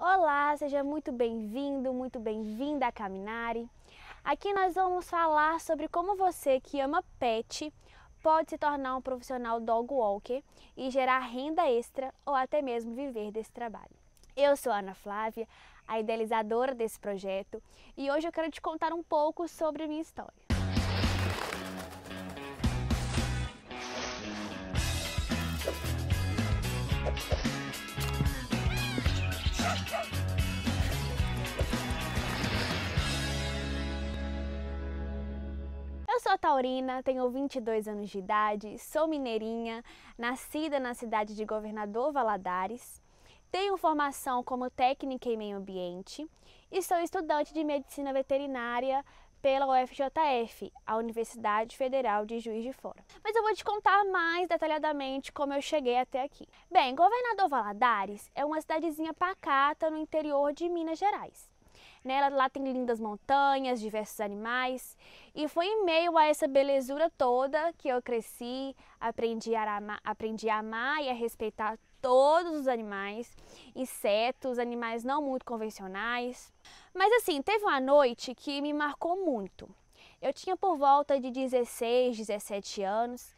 Olá, seja muito bem-vindo, muito bem-vinda a Caminare. Aqui nós vamos falar sobre como você que ama pet pode se tornar um profissional dog walker e gerar renda extra ou até mesmo viver desse trabalho. Eu sou a Ana Flávia, a idealizadora desse projeto, e hoje eu quero te contar um pouco sobre a minha história. Eu sou taurina, tenho 22 anos de idade, sou mineirinha, nascida na cidade de Governador Valadares, tenho formação como técnica em meio ambiente e sou estudante de medicina veterinária pela UFJF, a Universidade Federal de Juiz de Fora. Mas eu vou te contar mais detalhadamente como eu cheguei até aqui. Bem, Governador Valadares é uma cidadezinha pacata no interior de Minas Gerais. Lá tem lindas montanhas, diversos animais, e foi em meio a essa belezura toda que eu cresci, aprendi a amar e a respeitar todos os animais, insetos, animais não muito convencionais. Mas assim, teve uma noite que me marcou muito. Eu tinha por volta de 16, 17 anos,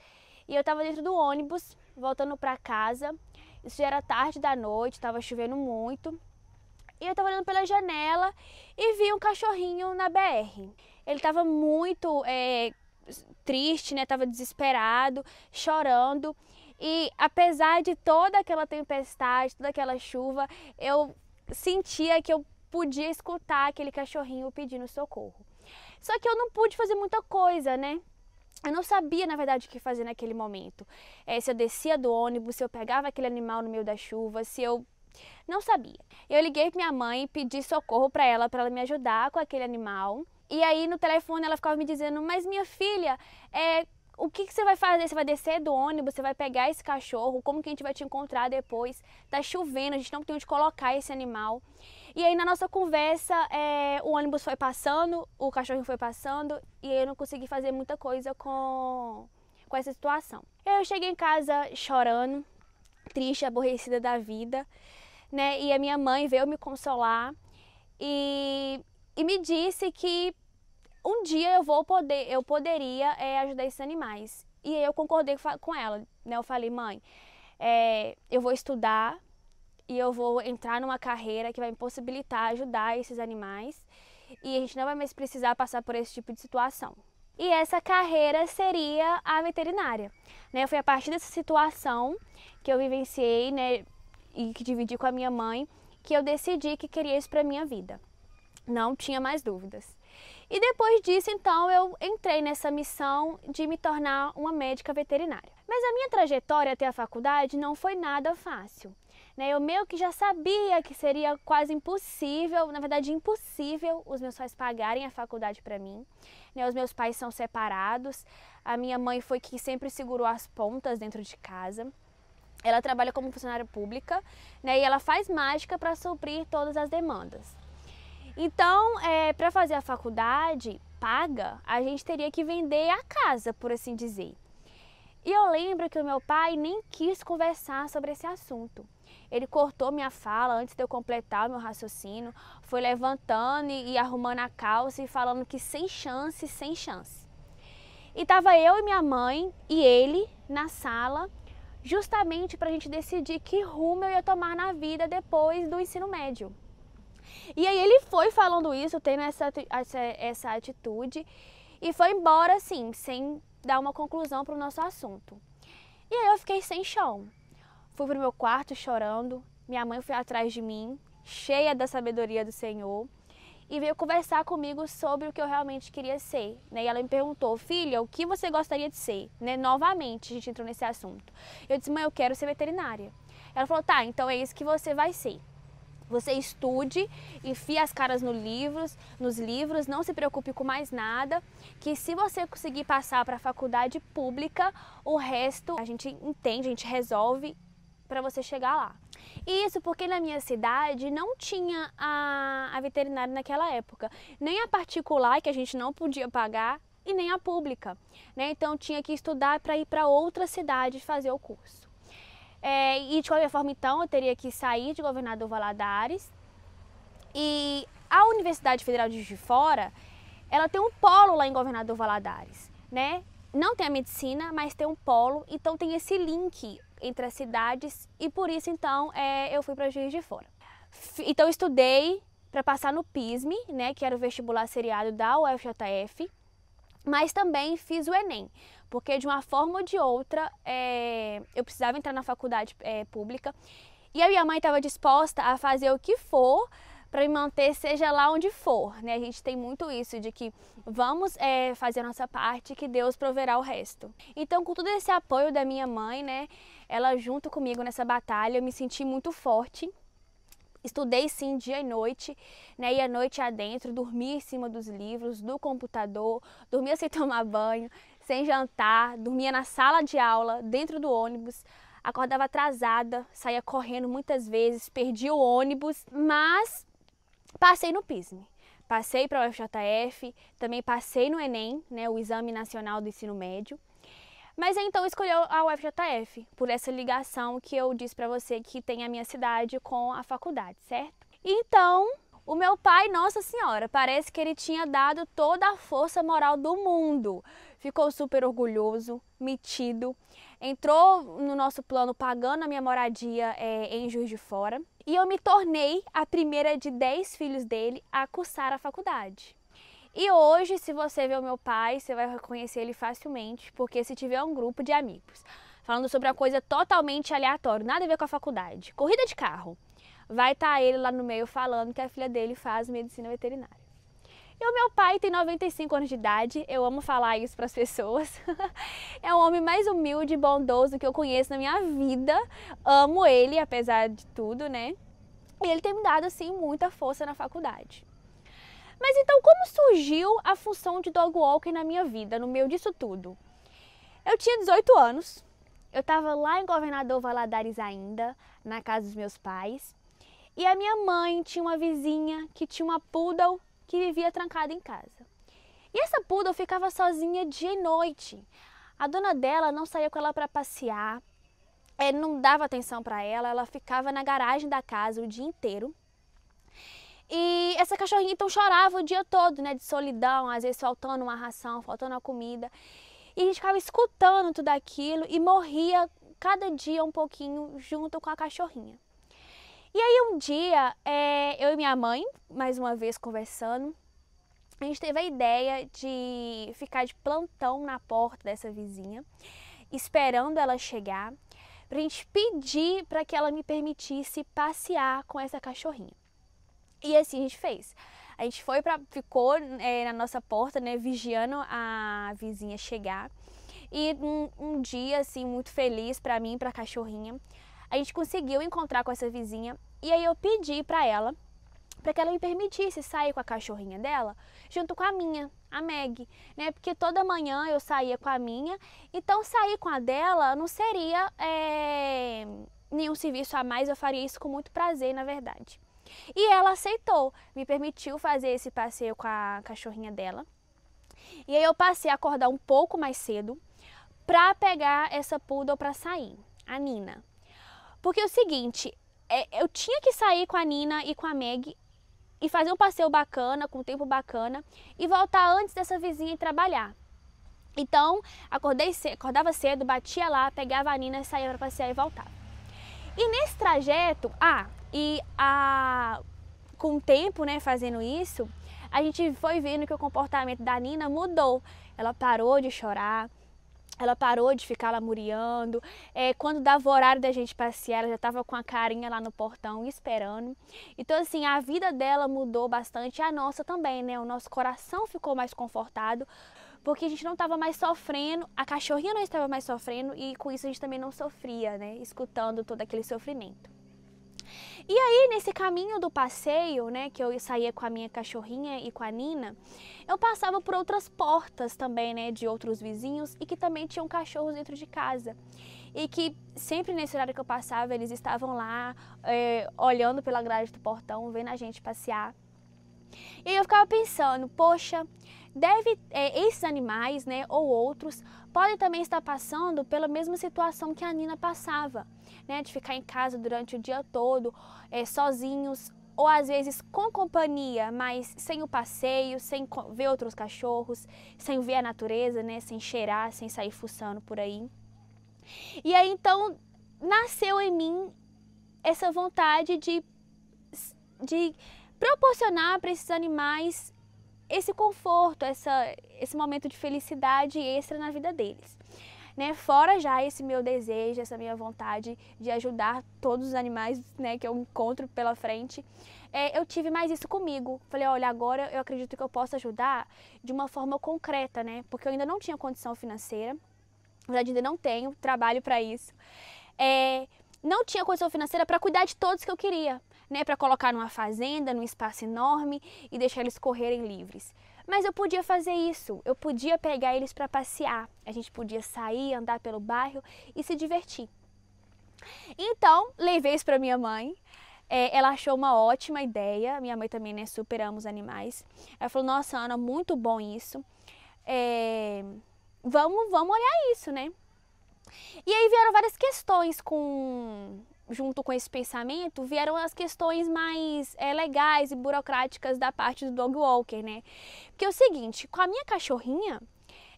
e eu estava dentro do ônibus, voltando para casa. Isso já era tarde da noite, estava chovendo muito. E eu estava olhando pela janela e vi um cachorrinho na BR. Ele estava muito triste, né? Estava desesperado, chorando. E apesar de toda aquela tempestade, toda aquela chuva, eu sentia que eu podia escutar aquele cachorrinho pedindo socorro. Só que eu não pude fazer muita coisa, né? Eu não sabia, na verdade, o que fazer naquele momento. Se eu descia do ônibus, se eu pegava aquele animal no meio da chuva, se eu... Não sabia. Eu liguei para minha mãe e pedi socorro para ela me ajudar com aquele animal. E aí no telefone ela ficava me dizendo: mas minha filha, o que você vai fazer? Você vai descer do ônibus, você vai pegar esse cachorro, como que a gente vai te encontrar depois? Tá chovendo, a gente não tem onde colocar esse animal. E aí na nossa conversa, o ônibus foi passando, o cachorrinho foi passando, e eu não consegui fazer muita coisa com essa situação. Eu cheguei em casa chorando, triste, aborrecida da vida, né? E a minha mãe veio me consolar e me disse que um dia eu poderia ajudar esses animais. E eu concordei com ela, né? Eu falei: mãe, eu vou estudar e eu vou entrar numa carreira que vai me possibilitar ajudar esses animais e a gente não vai mais precisar passar por esse tipo de situação. E essa carreira seria a veterinária, né? Foi a partir dessa situação que eu vivenciei, né, e que dividi com a minha mãe, que eu decidi que queria isso para minha vida. Não tinha mais dúvidas. E depois disso, então, eu entrei nessa missão de me tornar uma médica veterinária. Mas a minha trajetória até a faculdade não foi nada fácil, né? Eu meio que já sabia que seria quase impossível, na verdade impossível, os meus pais pagarem a faculdade para mim, né? Os meus pais são separados, a minha mãe foi que sempre segurou as pontas dentro de casa. Ela trabalha como funcionária pública, né? E ela faz mágica para suprir todas as demandas. Então, para fazer a faculdade paga, a gente teria que vender a casa, por assim dizer. E eu lembro que o meu pai nem quis conversar sobre esse assunto. Ele cortou minha fala antes de eu completar o meu raciocínio, foi levantando e arrumando a calça e falando que sem chance, sem chance. E tava eu e minha mãe e ele na sala, justamente para a gente decidir que rumo eu ia tomar na vida depois do ensino médio. E aí ele foi falando isso, tendo essa atitude, e foi embora assim, sem dar uma conclusão para o nosso assunto. E aí eu fiquei sem chão. Fui pro meu quarto chorando, minha mãe foi atrás de mim, cheia da sabedoria do Senhor, e veio conversar comigo sobre o que eu realmente queria ser, né? E ela me perguntou: filha, o que você gostaria de ser? Né? Novamente a gente entrou nesse assunto. Eu disse: mãe, eu quero ser veterinária. Ela falou: tá, então é isso que você vai ser. Você estude, enfie as caras nos livros, não se preocupe com mais nada, que se você conseguir passar para a faculdade pública, o resto a gente entende, a gente resolve para você chegar lá. E isso porque na minha cidade não tinha a veterinária naquela época, nem a particular, que a gente não podia pagar, e nem a pública, né? Então tinha que estudar para ir para outra cidade fazer o curso. E de qualquer forma, então, eu teria que sair de Governador Valadares E a Universidade Federal de Juiz de Fora, ela tem um polo lá em Governador Valadares, né? Não tem a medicina, mas tem um polo, então tem esse link entre as cidades e por isso então eu fui para Juiz de Fora. Então eu estudei para passar no PISM, né, que era o vestibular seriado da UFJF, mas também fiz o Enem, porque de uma forma ou de outra eu precisava entrar na faculdade pública e a minha mãe estava disposta a fazer o que for para me manter, seja lá onde for, né? A gente tem muito isso de que vamos fazer a nossa parte, que Deus proverá o resto. Então, com todo esse apoio da minha mãe, né, ela junto comigo nessa batalha, eu me senti muito forte. Estudei sim dia e noite, né, ia noite adentro, dormia em cima dos livros, do computador, dormia sem tomar banho, sem jantar, dormia na sala de aula, dentro do ônibus, acordava atrasada, saía correndo muitas vezes, perdia o ônibus, mas passei no PISM, passei para a UFJF, também passei no Enem, né, o Exame Nacional do Ensino Médio. Mas então escolheu a UFJF, por essa ligação que eu disse para você que tem a minha cidade com a faculdade, certo? Então, o meu pai, Nossa Senhora, parece que ele tinha dado toda a força moral do mundo. Ficou super orgulhoso, metido, entrou no nosso plano pagando a minha moradia em Juiz de Fora. E eu me tornei a primeira de 10 filhos dele a cursar a faculdade. E hoje, se você ver o meu pai, você vai reconhecer ele facilmente, porque se tiver um grupo de amigos falando sobre uma coisa totalmente aleatória, nada a ver com a faculdade, corrida de carro, vai estar ele lá no meio falando que a filha dele faz medicina veterinária. E o meu pai tem 95 anos de idade, eu amo falar isso para as pessoas, é o homem mais humilde e bondoso que eu conheço na minha vida, amo ele apesar de tudo, né? E ele tem me dado, assim, muita força na faculdade. Mas então, como surgiu a função de dog walker na minha vida, no meio disso tudo? Eu tinha 18 anos, eu estava lá em Governador Valadares ainda, na casa dos meus pais, e a minha mãe tinha uma vizinha que tinha uma poodle que vivia trancada em casa. E essa poodle ficava sozinha dia e noite. A dona dela não saía com ela para passear, não dava atenção para ela, ela ficava na garagem da casa o dia inteiro. E essa cachorrinha então chorava o dia todo, né, de solidão, às vezes faltando uma ração, faltando a comida. E a gente ficava escutando tudo aquilo e morria cada dia um pouquinho junto com a cachorrinha. E aí um dia, eu e minha mãe, mais uma vez conversando, a gente teve a ideia de ficar de plantão na porta dessa vizinha, esperando ela chegar, pra gente pedir para que ela me permitisse passear com essa cachorrinha. E assim a gente fez. A gente ficou na nossa porta, né, vigiando a vizinha chegar. E um dia, assim, muito feliz para mim e para a cachorrinha, a gente conseguiu encontrar com essa vizinha. E aí eu pedi para ela, para que ela me permitisse sair com a cachorrinha dela, junto com a minha, a Meg, né? Porque toda manhã eu saía com a minha, então sair com a dela não seria nenhum serviço a mais, eu faria isso com muito prazer, na verdade. E ela aceitou, me permitiu fazer esse passeio com a cachorrinha dela. E aí eu passei a acordar um pouco mais cedo para pegar essa poodle para sair, a Nina. Porque é o seguinte, eu tinha que sair com a Nina e com a Meg e fazer um passeio bacana, com um tempo bacana, e voltar antes dessa vizinha ir trabalhar. Então, acordava cedo, batia lá, pegava a Nina, saía para passear e voltava. E nesse trajeto, com o tempo, né, fazendo isso, a gente foi vendo que o comportamento da Nina mudou. Ela parou de chorar, ela parou de ficar lamuriando. Quando dava o horário da gente passear, ela já estava com a carinha lá no portão esperando. Então, assim, a vida dela mudou bastante, a nossa também, né? O nosso coração ficou mais confortado, porque a gente não estava mais sofrendo, a cachorrinha não estava mais sofrendo e com isso a gente também não sofria, né? Escutando todo aquele sofrimento. E aí, nesse caminho do passeio, né, que eu saía com a minha cachorrinha e com a Nina, eu passava por outras portas também, né, de outros vizinhos e que também tinham cachorros dentro de casa. E que sempre nesse horário que eu passava, eles estavam lá, olhando pela grade do portão, vendo a gente passear. E aí eu ficava pensando, poxa, esses animais, né, ou outros, podem também estar passando pela mesma situação que a Nina passava, né, de ficar em casa durante o dia todo, sozinhos, ou às vezes com companhia, mas sem o passeio, sem ver outros cachorros, sem ver a natureza, né? Sem cheirar, sem sair fuçando por aí. E aí então nasceu em mim essa vontade de proporcionar para esses animais esse conforto, esse momento de felicidade extra na vida deles. Né? Fora já esse meu desejo, essa minha vontade de ajudar todos os animais, né, que eu encontro pela frente, eu tive mais isso comigo. Falei, olha, agora eu acredito que eu posso ajudar de uma forma concreta, né? Porque eu ainda não tinha condição financeira, na verdade ainda não tenho, trabalho para isso. Não tinha condição financeira para cuidar de todos que eu queria, né? Para colocar numa fazenda, num espaço enorme e deixar eles correrem livres. Mas eu podia fazer isso, eu podia pegar eles para passear, a gente podia sair, andar pelo bairro e se divertir. Então, levei isso para minha mãe, ela achou uma ótima ideia, minha mãe também, né, super ama os animais. Ela falou, nossa, Ana, muito bom isso, vamos olhar isso, né? E aí vieram várias questões junto com esse pensamento, vieram as questões mais legais e burocráticas da parte do dog walker, né? Porque é o seguinte, com a minha cachorrinha,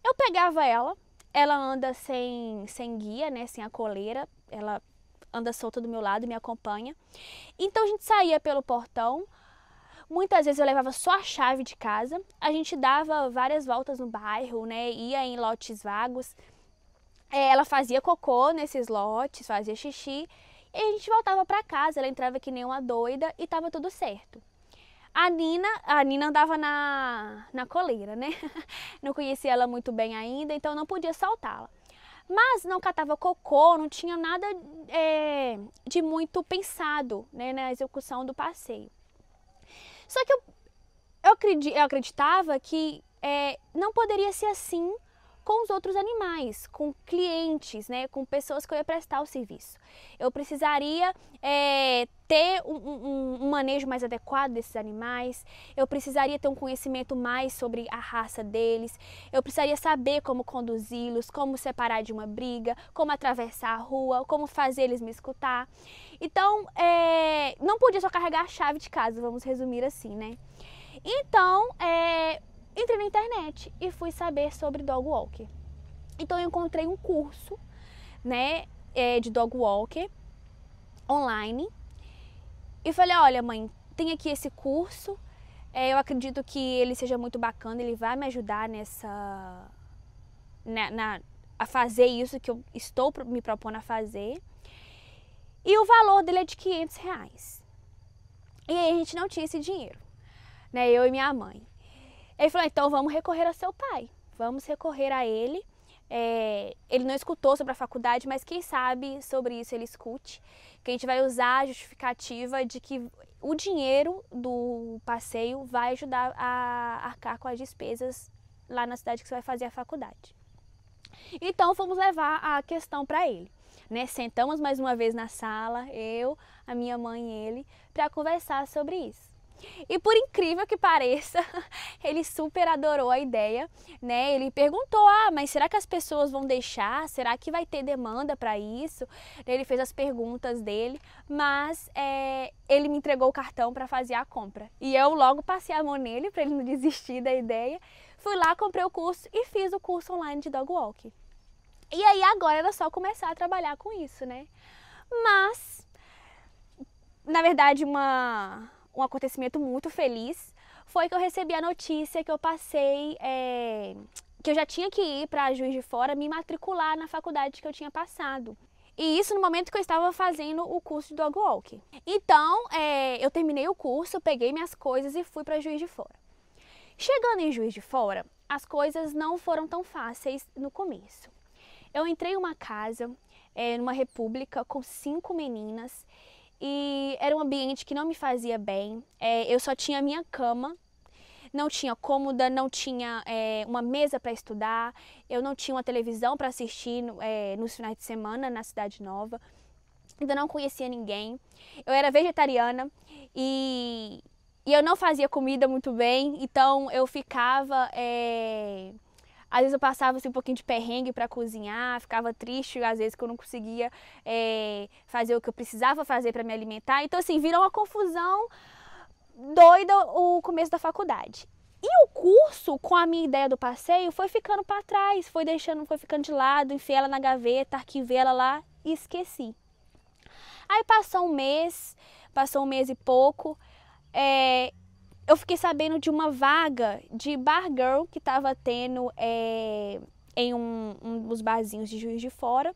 eu pegava ela anda sem guia, né? Sem a coleira, ela anda solta do meu lado, me acompanha. Então a gente saía pelo portão, muitas vezes eu levava só a chave de casa, a gente dava várias voltas no bairro, né? Ia em lotes vagos, ela fazia cocô nesses lotes, fazia xixi, e a gente voltava para casa, ela entrava que nem uma doida e tava tudo certo. A Nina andava na coleira, né? Não conhecia ela muito bem ainda, então não podia soltá-la. Mas não catava cocô, não tinha nada de muito pensado, né, na execução do passeio. Só que eu acreditava que não poderia ser assim com os outros animais, com clientes, né, com pessoas que eu ia prestar o serviço. Eu precisaria ter um manejo mais adequado desses animais, eu precisaria ter um conhecimento mais sobre a raça deles, eu precisaria saber como conduzi-los, como separar de uma briga, como atravessar a rua, como fazer eles me escutar. Então, não podia só carregar a chave de casa, vamos resumir assim, né? Então, entrei na internet e fui saber sobre dog walker. Então eu encontrei um curso, né, de dog walker online e falei, olha mãe, tem aqui esse curso, eu acredito que ele seja muito bacana, ele vai me ajudar a fazer isso que eu estou me propondo a fazer, e o valor dele é de R$500. E aí a gente não tinha esse dinheiro, né, eu e minha mãe. Ele falou, então vamos recorrer a seu pai, vamos recorrer a ele. Ele não escutou sobre a faculdade, mas quem sabe sobre isso ele escute, que a gente vai usar a justificativa de que o dinheiro do passeio vai ajudar a arcar com as despesas lá na cidade que você vai fazer a faculdade. Então fomos levar a questão para ele, né? Sentamos mais uma vez na sala, eu, a minha mãe e ele, para conversar sobre isso. E por incrível que pareça, ele super adorou a ideia, né? Ele perguntou, mas será que as pessoas vão deixar? Será que vai ter demanda para isso? Ele fez as perguntas dele, mas ele me entregou o cartão para fazer a compra. E eu logo passei a mão nele para ele não desistir da ideia. Fui lá, comprei o curso e fiz o curso online de dog walking. E aí agora era só começar a trabalhar com isso, né? Mas, na verdade, um acontecimento muito feliz foi que eu recebi a notícia que eu passei, que eu já tinha que ir para Juiz de Fora me matricular na faculdade que eu tinha passado. E isso no momento que eu estava fazendo o curso de dog walking. Então, eu terminei o curso, peguei minhas coisas e fui para Juiz de Fora. Chegando em Juiz de Fora, as coisas não foram tão fáceis no começo. Eu entrei em uma casa, numa república, com 5 meninas, e era um ambiente que não me fazia bem. Eu só tinha a minha cama, não tinha cômoda, não tinha uma mesa para estudar, eu não tinha uma televisão para assistir nos finais de semana na Cidade Nova, ainda não conhecia ninguém. Eu era vegetariana e eu não fazia comida muito bem, então eu ficava... Às vezes eu passava assim, um pouquinho de perrengue para cozinhar, ficava triste às vezes que eu não conseguia fazer o que eu precisava fazer para me alimentar. Então assim, virou uma confusão doida o começo da faculdade. E o curso, com a minha ideia do passeio, foi ficando para trás, foi ficando de lado, enfiei ela na gaveta, arquivei ela lá e esqueci. Aí passou um mês e pouco, eu fiquei sabendo de uma vaga de bar girl que estava tendo em um dos barzinhos de Juiz de Fora.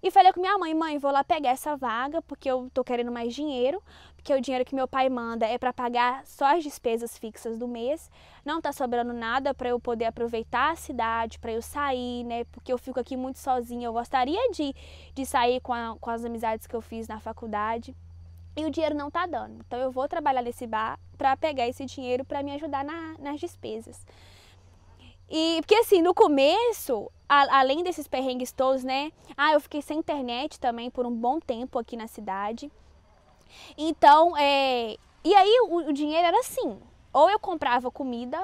E falei com minha mãe, vou lá pegar essa vaga porque eu tô querendo mais dinheiro, porque o dinheiro que meu pai manda é para pagar só as despesas fixas do mês, não tá sobrando nada para eu poder aproveitar a cidade, para eu sair, né, porque eu fico aqui muito sozinha, eu gostaria de sair com as amizades que eu fiz na faculdade e o dinheiro não tá dando, então eu vou trabalhar nesse bar para pegar esse dinheiro para me ajudar nas despesas. E porque assim, no começo, além desses perrengues todos, né? Eu fiquei sem internet também por um bom tempo aqui na cidade. Então, e aí o dinheiro era assim, ou eu comprava comida,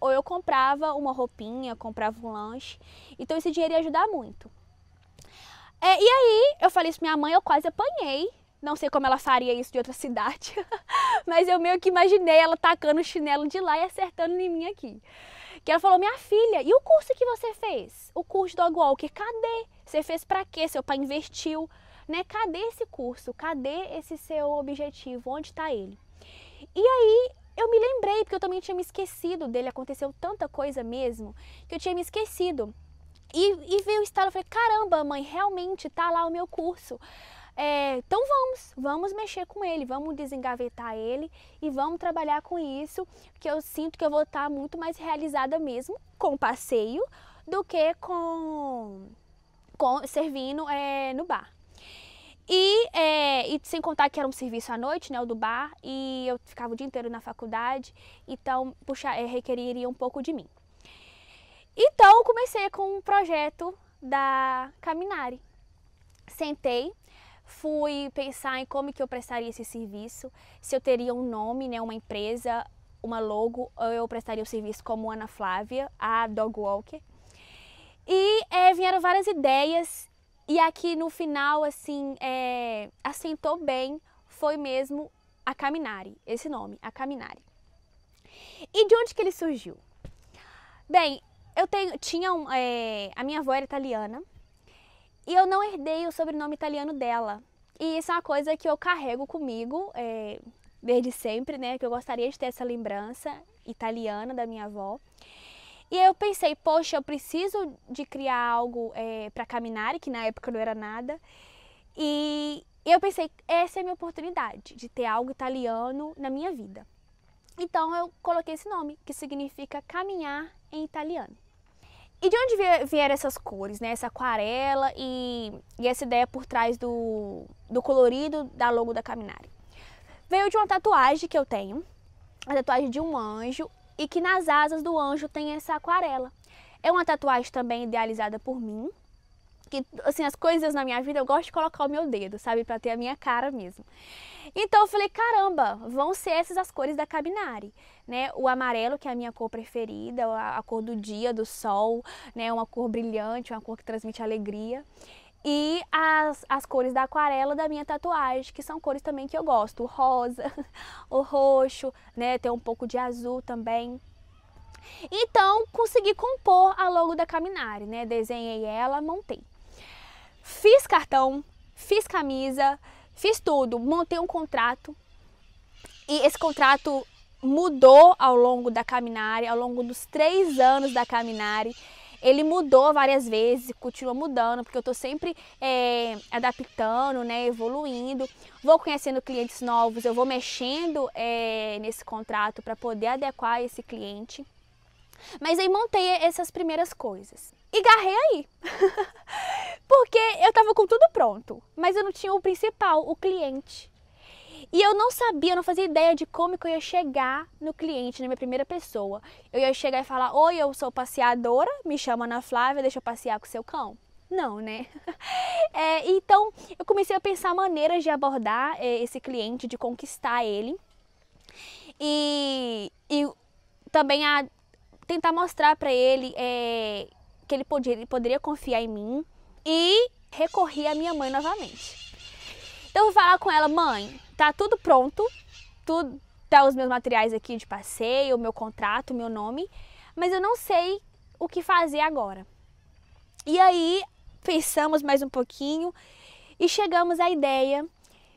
ou eu comprava uma roupinha, comprava um lanche. Então esse dinheiro ia ajudar muito. E aí eu falei isso pra minha mãe, eu quase apanhei. Não sei como ela faria isso de outra cidade, mas eu meio que imaginei ela tacando o chinelo de lá e acertando em mim aqui. Que ela falou, minha filha, e o curso que você fez? O curso do Dog Walker, cadê? Você fez pra quê? Seu pai investiu, né? Cadê esse curso? Cadê esse seu objetivo? Onde tá ele? E aí eu me lembrei, porque eu também tinha me esquecido dele, aconteceu tanta coisa mesmo, que eu tinha me esquecido. E veio o estalo, eu falei, caramba, mãe, realmente tá lá o meu curso. Então vamos mexer com ele, vamos desengavetar ele e vamos trabalhar com isso, porque eu sinto que eu vou estar muito mais realizada mesmo com o passeio do que com servindo no bar. E sem contar que era um serviço à noite, né, o do bar, e eu ficava o dia inteiro na faculdade, então requeriria um pouco de mim. Então eu comecei com um projeto da Caminari. Sentei, fui pensar em como que eu prestaria esse serviço, se eu teria um nome, né, uma empresa, uma logo, ou eu prestaria o serviço como Ana Flávia, a Dog Walker. E vieram várias ideias e aqui no final, assim, assentou bem, foi mesmo a Caminari, esse nome, a Caminari. E de onde que ele surgiu? Bem, a minha avó era italiana, e eu não herdei o sobrenome italiano dela. E isso é uma coisa que eu carrego comigo desde sempre, né? Que eu gostaria de ter essa lembrança italiana da minha avó. E eu pensei, poxa, eu preciso de criar algo para Caminari, que na época não era nada. E eu pensei, essa é a minha oportunidade de ter algo italiano na minha vida. Então eu coloquei esse nome, que significa caminhar em italiano. E de onde vieram essas cores, né? Essa aquarela e essa ideia por trás do colorido da logo da Caminari? Veio de uma tatuagem que eu tenho, a tatuagem de um anjo, e que nas asas do anjo tem essa aquarela. É uma tatuagem também idealizada por mim, que assim, as coisas na minha vida eu gosto de colocar o meu dedo, sabe? Pra ter a minha cara mesmo. Então eu falei, caramba, vão ser essas as cores da Caminari, né? O amarelo, que é a minha cor preferida, a cor do dia, do sol, né? Uma cor brilhante, uma cor que transmite alegria. E as cores da aquarela da minha tatuagem, que são cores também que eu gosto. O rosa, o roxo, né? Tem um pouco de azul também. Então, consegui compor a logo da Caminari, né? Desenhei ela, montei. Fiz cartão, fiz camisa, fiz tudo, montei um contrato. E esse contrato mudou ao longo da Caminari, ao longo dos 3 anos da Caminari. Ele mudou várias vezes, continua mudando, porque eu estou sempre adaptando, né, evoluindo. Vou conhecendo clientes novos, eu vou mexendo nesse contrato para poder adequar esse cliente. Mas aí montei essas primeiras coisas e garrei aí, porque eu estava com tudo pronto, mas eu não tinha o principal, o cliente. E eu não sabia, eu não fazia ideia de como que eu ia chegar no cliente, na minha primeira pessoa. Eu ia chegar e falar, oi, eu sou passeadora, me chamo Ana Flávia, deixa eu passear com o seu cão. Não, né? Então, eu comecei a pensar maneiras de abordar esse cliente, de conquistar ele. E também tentar mostrar para ele que ele poderia confiar em mim, e recorri à minha mãe novamente. Então eu vou falar com ela, mãe, tá tudo pronto, tá os meus materiais aqui de passeio, o meu contrato, o meu nome, mas eu não sei o que fazer agora. E aí pensamos mais um pouquinho e chegamos à ideia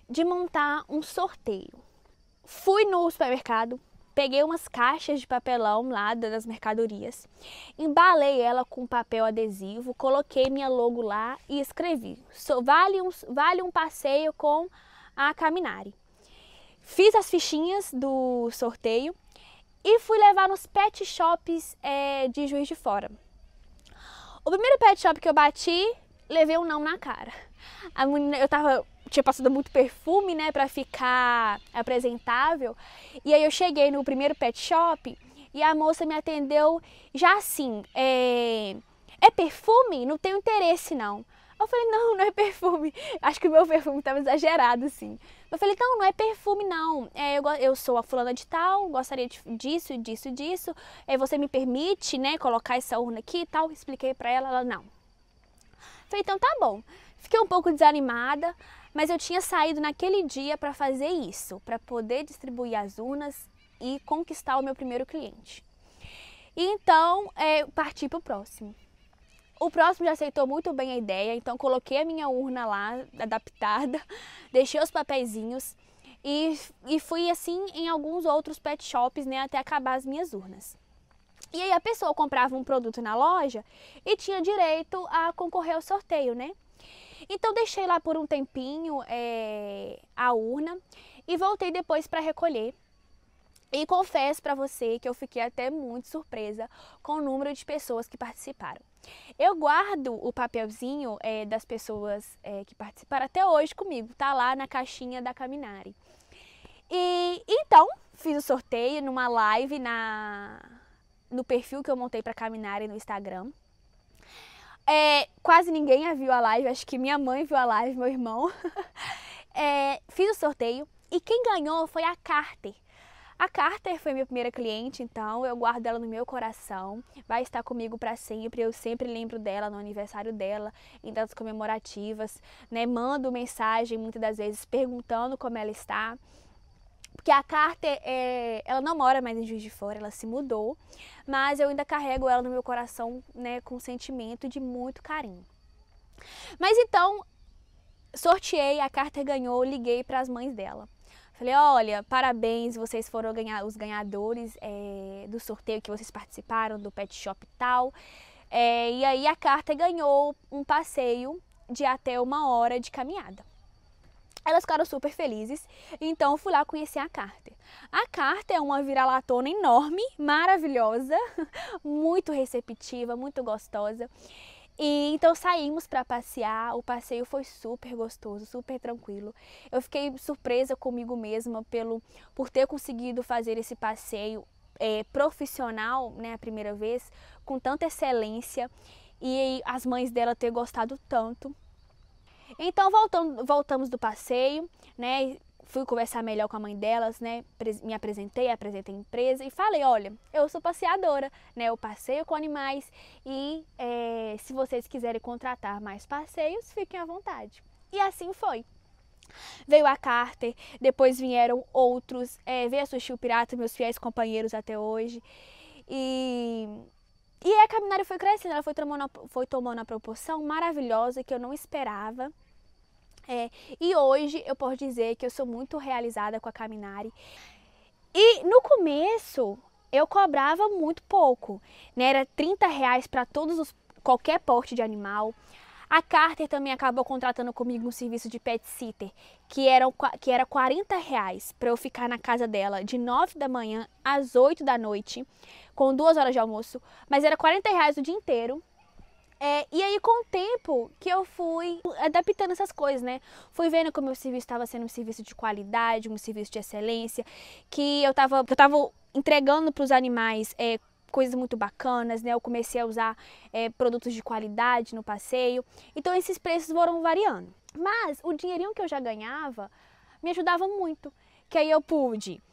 de montar um sorteio. Fui no supermercado, peguei umas caixas de papelão lá das mercadorias, embalei ela com papel adesivo, coloquei minha logo lá e escrevi: vale um passeio com a Caminari. Fiz as fichinhas do sorteio e fui levar nos pet shops de Juiz de Fora. O primeiro pet shop que eu bati, levei um não na cara. A menina, tinha passado muito perfume, né, pra ficar apresentável. E aí eu cheguei no primeiro pet shop e a moça me atendeu já assim, é perfume? Não tenho interesse não. Eu falei, não é perfume. Acho que o meu perfume estava exagerado, assim. Eu falei, não é perfume, não. Eu sou a fulana de tal, gostaria disso. Você me permite, né, colocar essa urna aqui e tal? Expliquei pra ela, não. Falei, então tá bom. Fiquei um pouco desanimada, mas eu tinha saído naquele dia para fazer isso, para poder distribuir as urnas e conquistar o meu primeiro cliente. E então, parti pro próximo. O próximo já aceitou muito bem a ideia, então coloquei a minha urna lá, adaptada, deixei os papeizinhos e fui assim em alguns outros pet shops, né, até acabar as minhas urnas. E aí a pessoa comprava um produto na loja e tinha direito a concorrer ao sorteio, né? Então deixei lá por um tempinho a urna e voltei depois para recolher. E confesso para você que eu fiquei até muito surpresa com o número de pessoas que participaram. Eu guardo o papelzinho das pessoas que participaram até hoje comigo, tá lá na caixinha da Caminari. E então fiz o sorteio numa live no perfil que eu montei para Caminari no Instagram. Quase ninguém viu a live, acho que minha mãe viu a live, meu irmão. Fiz o sorteio e quem ganhou foi a Carter. A Carter foi minha primeira cliente, então eu guardo ela no meu coração, vai estar comigo para sempre, eu sempre lembro dela no aniversário dela, em datas comemorativas, né? Mando mensagem muitas das vezes perguntando como ela está, porque a Carter, ela não mora mais em Juiz de Fora, ela se mudou, mas eu ainda carrego ela no meu coração, né, com um sentimento de muito carinho. Mas então, sorteei, a Carter ganhou, liguei para as mães dela. Falei, olha, parabéns, vocês foram os ganhadores do sorteio que vocês participaram, do pet shop e tal. E aí a Carter ganhou um passeio de até 1 hora de caminhada. Elas ficaram super felizes, então eu fui lá conhecer a Carter. A Carter é uma vira-latona enorme, maravilhosa, muito receptiva, muito gostosa. E então saímos para passear, o passeio foi super gostoso, super tranquilo. Eu fiquei surpresa comigo mesma por ter conseguido fazer esse passeio profissional, né, a primeira vez, com tanta excelência e as mães dela ter gostado tanto. Então voltamos do passeio, né? Fui conversar melhor com a mãe delas, né? Me apresentei a empresa e falei, olha, eu sou passeadora, né? Eu passeio com animais e se vocês quiserem contratar mais passeios, fiquem à vontade. E assim foi. Veio a Carter, depois vieram outros, veio a Sushi o Pirata, meus fiéis companheiros até hoje. E a Caminari foi crescendo, ela foi tomando uma proporção maravilhosa que eu não esperava. E hoje eu posso dizer que eu sou muito realizada com a Caminari. E no começo eu cobrava muito pouco, né? Era R$30 para qualquer porte de animal. A Carter também acabou contratando comigo um serviço de pet sitter, que era R$40 para eu ficar na casa dela de 9 da manhã às 8 da noite, com 2 horas de almoço, mas era R$40 o dia inteiro. E aí com o tempo que eu fui adaptando essas coisas, né? Fui vendo que o meu serviço estava sendo um serviço de qualidade, um serviço de excelência, que eu tava entregando para os animais coisas muito bacanas, né? Eu comecei a usar produtos de qualidade no passeio, então esses preços foram variando. Mas o dinheirinho que eu já ganhava me ajudava muito, que aí eu pude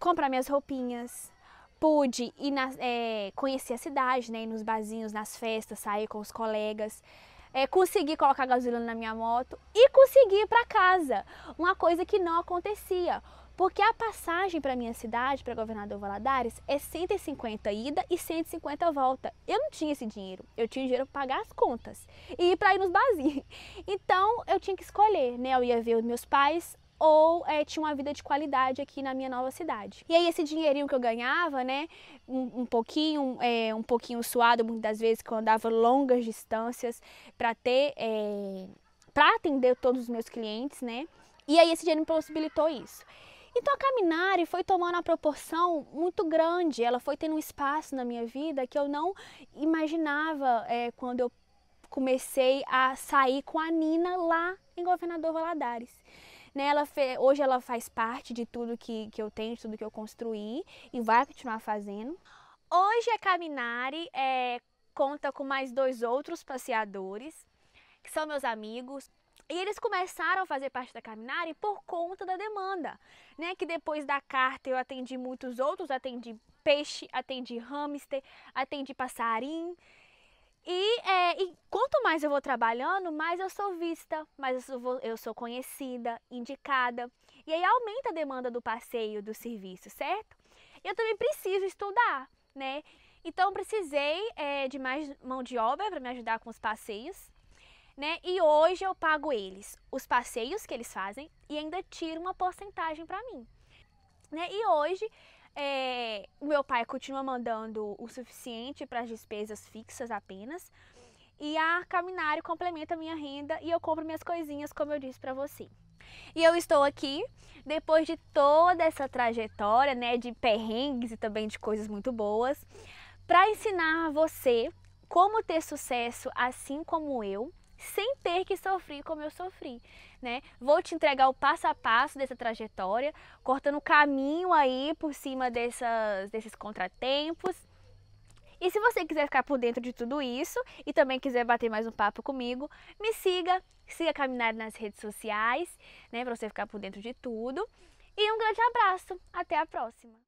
comprar minhas roupinhas, pude ir conhecer a cidade, né, ir nos barzinhos, nas festas, sair com os colegas, consegui colocar gasolina na minha moto e consegui ir para casa, uma coisa que não acontecia. Porque a passagem para minha cidade, para Governador Valadares, é 150 ida e 150 volta. Eu não tinha esse dinheiro, eu tinha dinheiro para pagar as contas e para ir nos barzinhos. Então eu tinha que escolher, né? Eu ia ver os meus pais ou tinha uma vida de qualidade aqui na minha nova cidade. E aí esse dinheirinho que eu ganhava, né, um pouquinho suado, muitas das vezes que eu andava longas distâncias para para atender todos os meus clientes, né? E aí esse dinheiro me possibilitou isso. Então a Caminare foi tomando uma proporção muito grande, ela foi tendo um espaço na minha vida que eu não imaginava quando eu comecei a sair com a Nina lá em Governador Valadares. Né, hoje ela faz parte de tudo que eu tenho, de tudo que eu construí e vai continuar fazendo. Hoje a Caminare conta com mais 2 outros passeadores, que são meus amigos. E eles começaram a fazer parte da Caminare por conta da demanda, né? Que depois da carta eu atendi muitos outros, atendi peixe, atendi hamster, atendi passarinho. E quanto mais eu vou trabalhando, mais eu sou vista, mais eu sou conhecida, indicada. E aí aumenta a demanda do passeio, do serviço, certo? Eu também preciso estudar, né? Então eu precisei de mais mão de obra para me ajudar com os passeios, né? E hoje eu pago eles, os passeios que eles fazem e ainda tiro uma porcentagem para mim, né? E hoje o meu pai continua mandando o suficiente para as despesas fixas apenas e a Caminare complementa a minha renda e eu compro minhas coisinhas, como eu disse para você. E eu estou aqui depois de toda essa trajetória, né, de perrengues e também de coisas muito boas, para ensinar a você como ter sucesso assim como eu, sem ter que sofrer como eu sofri, né? Vou te entregar o passo a passo dessa trajetória, cortando caminho aí por cima desses contratempos. E se você quiser ficar por dentro de tudo isso e também quiser bater mais um papo comigo, me siga a Caminare nas redes sociais, né, para você ficar por dentro de tudo. E um grande abraço, até a próxima!